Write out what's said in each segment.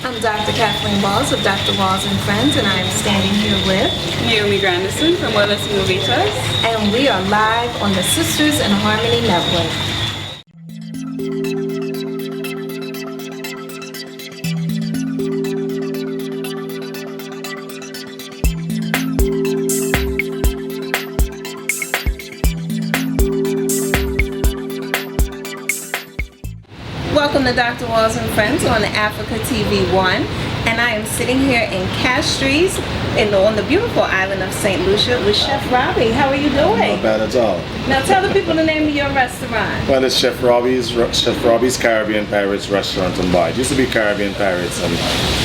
I'm Dr. Kathleen Walls of Dr. Walls and Friends, and I am standing here with Naomi Granderson from Wellness Innovators. And we are live on the Sisters in Harmony Network. Welcome to Dr. Walls and Friends on Africa TV 1, and I am sitting here in CASTRIES on the beautiful island of St. Lucia with Chef Robbie. How are you doing? Not bad at all. Now tell the people the name of your restaurant. Well, it's Chef Robbie's Caribbean Pirates Restaurant and Bar. It used to be Caribbean Pirates, and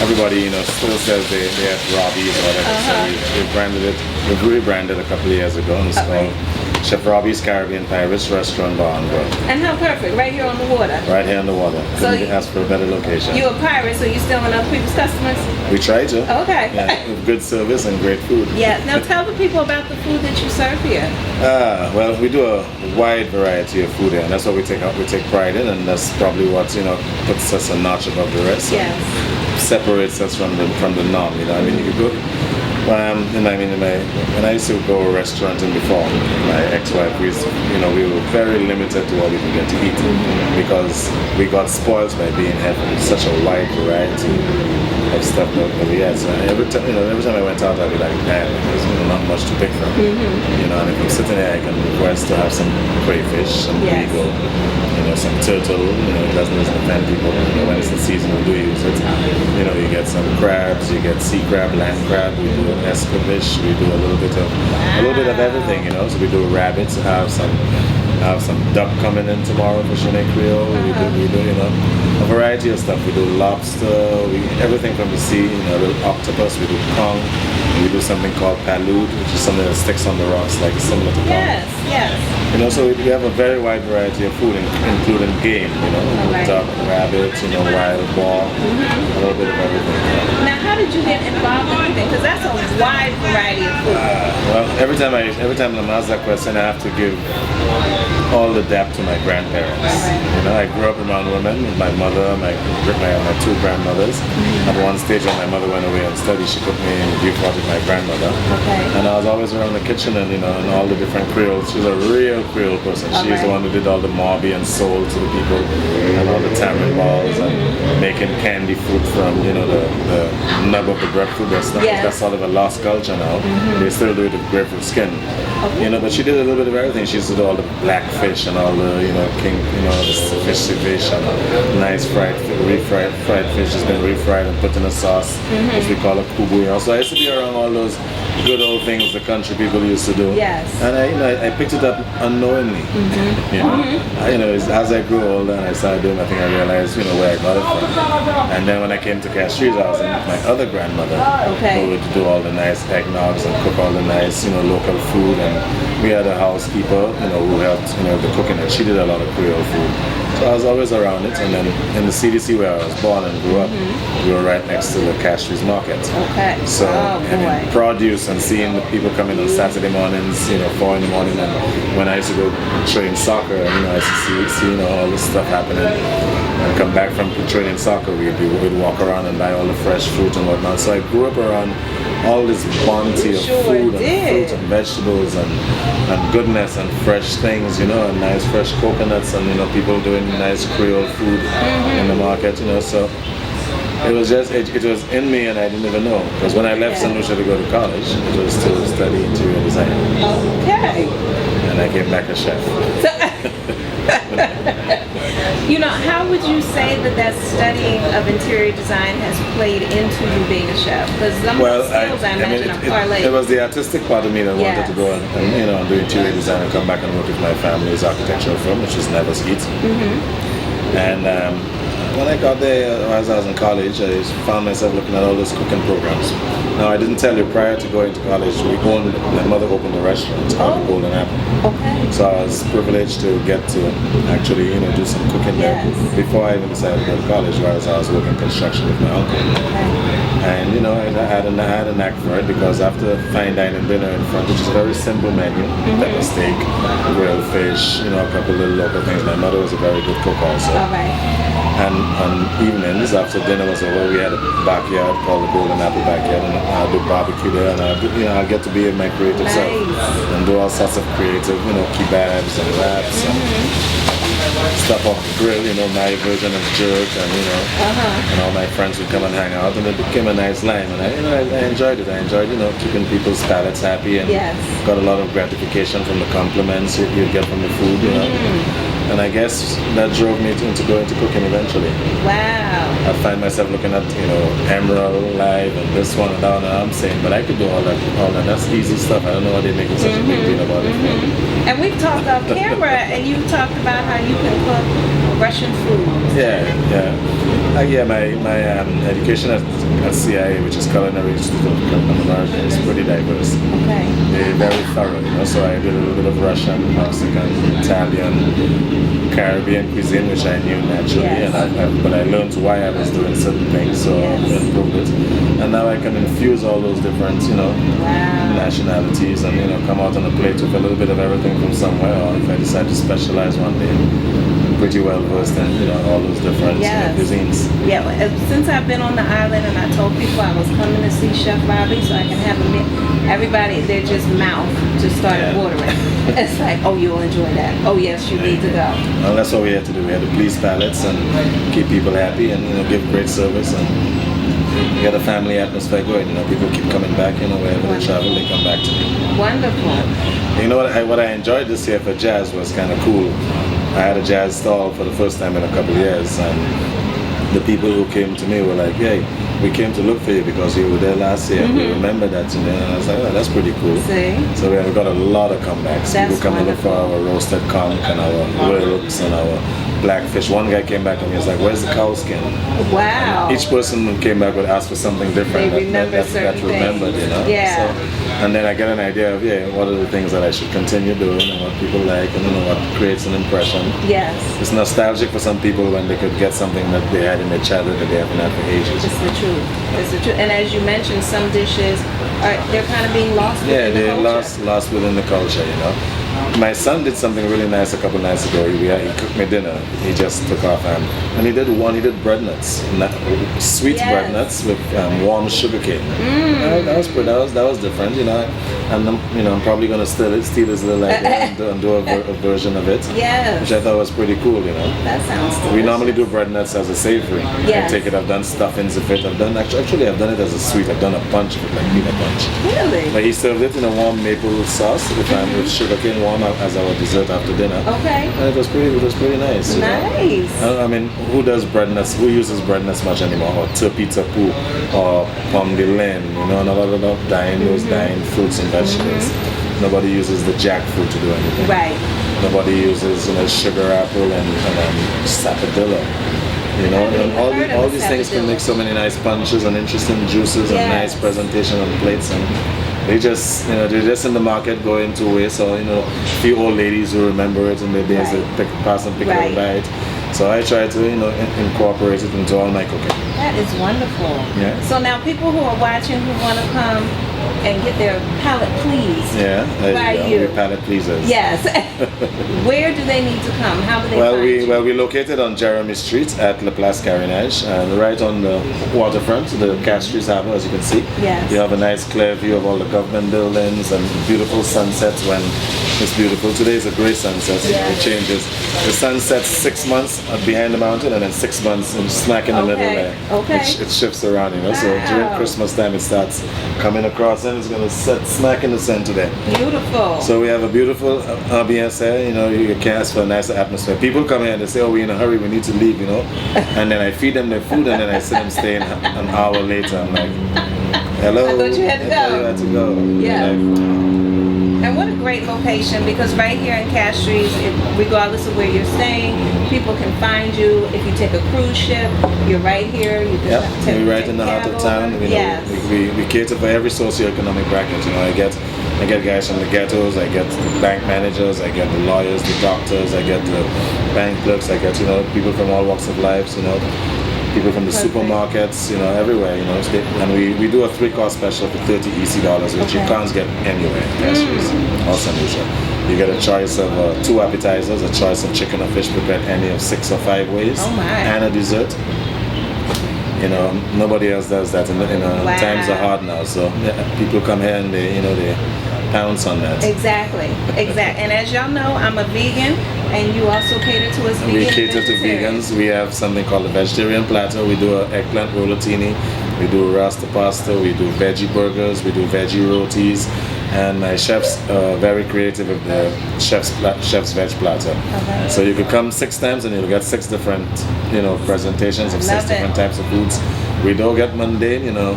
everybody, still says they have Robbie's or whatever. So we've rebranded a couple of years ago, and it's called Chef Robbie's Caribbean Pirates Restaurant, Bar and Grill. And how perfect, right here on the water. Right here on the water. So couldn't ask for a better location. You're a pirate, so you're stealing other people's customers? We try to. Okay. Yeah, with good service and great food. Yeah. Now tell the people about the food that you serve here. Well, we do a wide variety of food here, and that's what we take pride in, and that's probably what puts us a notch above the rest. Yes. Separates us from the norm. I mean, you could go. When I used to go restauranting before, my ex-wife, we were very limited to what we could get to eat because we got spoiled by being here for such a wide variety of stuff that we had. So every time I went out, I'd be like, man, there's not much to pick from. And if I'm sitting there, I can request to have some crayfish, some beagle, some turtle. It doesn't offend people. When it's the season, we do use it. You get some crabs, you get sea crab, land crab. We do escabeche. We do a little bit of everything. So we do rabbits. Have some duck coming in tomorrow for Chenet Creole. We do a variety of stuff. We do lobster. Everything from the sea. A little octopus. We do conch. We do something called palude, which is something that sticks on the rocks, like similar to conch. Yes. So we have a very wide variety of food, including game. Duck, rabbit, wild boar, a little bit of everything. Now, how did you get involved in everything? Because that's a wide variety of food. Well, every time I'm asked that question, I have to give all the dap to my grandparents. I grew up around women with my mother, my two grandmothers. At one stage when my mother went away and studied, she put me in the Duke with my grandmother. And I was always around the kitchen and and all the different Creoles. She's a real Creole person. She's the one who did all the marby and soul to the people and all the tamarind balls and making candy fruit from the nub of the breadfruit. That's sort of a lost culture now. They still do it with grapefruit skin. But she did a little bit of everything. She used to do all the blackfish and all the the fish and nice fried fish has been refried and put in a sauce, which we call a kubu. So I used to be around all those good old things the country people used to do. Yes. And I picked it up unknowingly. As I grew older and I started doing my thing, I realized where I got it from. And then when I came to CASTRIES, I was with my other grandmother who would do all the nice eggnogs and cook all the nice local food. And we had a housekeeper who helped the cooking, and she did a lot of Creole food. So I was always around it, and then in the CDC where I was born and grew up, we were right next to the CASTRIES market. So produce and seeing the people coming on Saturday mornings, 4 in the morning, and when I used to go train soccer, I used to see all this stuff happening. And come back from training soccer, we'd walk around and buy all the fresh fruit and whatnot. So I grew up around all this bounty of food and fruits and vegetables and goodness and fresh things, and nice fresh coconuts and people doing nice Creole food in the market, So it was in me, and I didn't even know, because when I left St. Lucia to go to college, it was to study interior design. Okay. And I came back a chef. How would you say that studying of interior design has played into you being a chef? Because some of the skills I imagine are parlayed. It was the artistic part of me that wanted to go and do interior design and come back and work with my family's architectural firm, which is Never's Eat. And when I got there, as I was in college, I found myself looking at all those cooking programs. Now, I didn't tell you, prior to going to college, my mother opened a restaurant called the Golden Apple. Okay. So I was privileged to get to actually, do some cooking there before I even decided to go to college, whereas I was working construction with my uncle. And, I had a knack for it, because after fine dining dinner in front, which is a very simple menu, pepper steak, grilled fish, a couple little local things. My mother was a very good cook also. All right. And on evenings after dinner was over, we had a backyard called the Golden Apple Backyard, and I'll do barbecue there, and I'll get to be in my creative self and do all sorts of creative, kebabs and wraps and stuff off the grill, my version of jerk, and and all my friends would come and hang out, and it became a nice line, and I enjoyed it. I enjoyed keeping people's palates happy, and got a lot of gratification from the compliments you get from the food, And I guess that drove me into going to cooking eventually. Wow. I find myself looking at, Emerald Live and this one and that, and I'm saying, but I could do all that. That's easy stuff. I don't know why they're making such a big deal about it. And we've talked off camera, and you talked about how you can cook Russian food. Yeah. My education at CIA, which is Culinary Institute of America, is pretty diverse. Okay. They're very thorough, So I did a little bit of Russian, Mexican, Italian, Caribbean cuisine, which I knew naturally, but I learned why I was doing certain things, so I improved it. And now I can infuse all those different, nationalities, and come out on a plate with a little bit of everything from somewhere. Or if I decide to specialize one day, I'm pretty well versed in all those different cuisines. Yeah, since I've been on the island, and I told people I was coming to see Chef Robbie, so I can have a meal. Everybody, they're just mouth just started watering. It's like, oh, you'll enjoy that. Oh, yes, you need to go. Well, that's what we had to do. We had to please palates and keep people happy, and give great service and get a family atmosphere going. People keep coming back. Wherever they travel, they come back to me. Wonderful. You know what I enjoyed this year for jazz was kind of cool. I had a jazz stall for the first time in a couple of years, and the people who came to me were like, hey, we came to look for you because you were there last year. We remember that today. And I was like, oh, that's pretty cool. See? So we got a lot of comebacks. People come and look for our roasted conch and our wilks and our blackfish. One guy came back and he was like, where's the cow skin? Wow. Each person who came back would ask for something different. They remember that remembered, Yeah. So, and then I get an idea of, what are the things that I should continue doing and what people like and what creates an impression. Yes. It's nostalgic for some people when they could get something that they had in their childhood that they haven't had for ages. It's the truth. It's the truth. And as you mentioned, some dishes they're kind of being lost within the culture. They're lost within the culture, My son did something really nice a couple nights ago. He cooked me dinner. He just took off and he did bread nuts, sweet bread nuts with warm sugar cane. That was different, And I'm probably gonna steal his little idea and do a version of it. Yes. Which I thought was pretty cool, That sounds delicious. We normally do bread nuts as a savory. Yes. I've done stuffings of it. I've done it as a sweet. I've done a bunch of it, like peanut punch. Really? But he served it in a warm maple sauce with sugar cane warm as our dessert after dinner. Okay. And it was pretty nice. Nice. I mean, who does bread nuts? Who uses bread nuts much anymore? Or turpy tapu or pomme de laine, and a lot of those dying fruits and vegetables. Nobody uses the jackfruit to do anything. Right. Nobody uses sugar apple and sapodilla. And all these things can make so many nice punches and interesting juices and nice presentation on plates, and they're just in the market going to waste, or a few old ladies who remember it and they pass and pick it up by it. So I try to incorporate it into all my cooking. That is wonderful. Yeah. So now people who are watching who want to come and get their palate pleased. Yeah. By you. Your palate pleasers. Yes. Where do they need to come? How do they find you? We're located on Jeremy Street at La Place Carénage, and right on the waterfront, the CASTRIES Harbour, as you can see. Yes. You have a nice clear view of all the government buildings and beautiful sunsets when it's beautiful. Today is a great sunset. It changes. The sun sets 6 months behind the mountain, and then 6 months smack in the middle there. Okay. It shifts around, So during Christmas time, it starts coming across, and it's going to set smack in the center there. Beautiful. So we have a beautiful ambience here. You can ask for a nice atmosphere. People come here and they say, "Oh, we're in a hurry. We need to leave," And then I feed them their food, and then I see them staying an hour later. I'm like, "Hello." I thought you had to go. You had to go. Yeah. And what a great location, because right here in Castries, regardless of where you're staying, people can find you. If you take a cruise ship, you're right here. You can we're right in the heart of town. We cater for every socioeconomic bracket. I get guys from the ghettos, I get the bank managers, I get the lawyers, the doctors, I get the bank clerks, I get people from all walks of life. people from the Perfect. supermarkets, you know, everywhere, you know. And we do a 3-course special for $30 EC, which you Okay. can't get anywhere in Castries or St. Lucia. You get a choice of 2 appetizers, a choice of chicken or fish prepared any of 6 or 5 ways, Oh, my. and a dessert. You know, nobody else does that. Wow. Times are hard now, so people come here and they pounce on that. Exactly. And as y'all know, I'm a vegan, and you also cater to us vegan. We and cater to vegetarians. vegans. We have something called a vegetarian platter. We do an eggplant rollatini. We do rasta pasta. We do veggie burgers. We do veggie rotis. And my chef's very creative with the chef's veg platter. Okay. So you could come 6 times and you'll get 6 different, you know, presentations of 6 Love it. different types of foods. We don't get mundane, you know.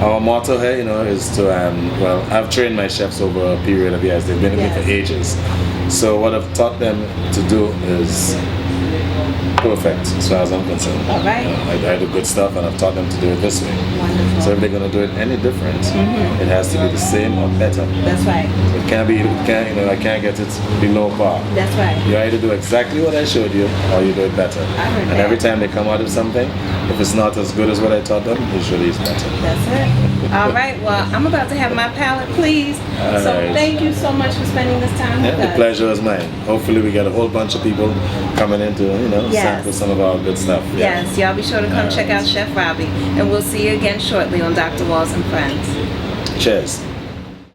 Our motto here, you know, is to, well, I've trained my chefs over a period of years. They've been with me for ages. So what I've taught them to do is perfect, as far as I'm concerned. All right. I do good stuff, and I've taught them to do it this way. Wonderful. So if they're going to do it any different, it has to be the same or better. That's right. It can't be, I can't get it below par. That's right. You either do exactly what I showed you, or you do it better. I heard And that. every time they come out with something, if it's not as good as what I taught them, usually it's better. That's it. All right. Well, I'm about to have my palate, please. All So right. thank you so much for spending this time Yeah, with the us. pleasure is mine. Hopefully we get a whole bunch of people coming in to, Yes. sample some of our good stuff. Yeah. Yes, y'all be sure to come check out Chef Robbie, and we'll see you again shortly on Dr. Walls and Friends. Cheers.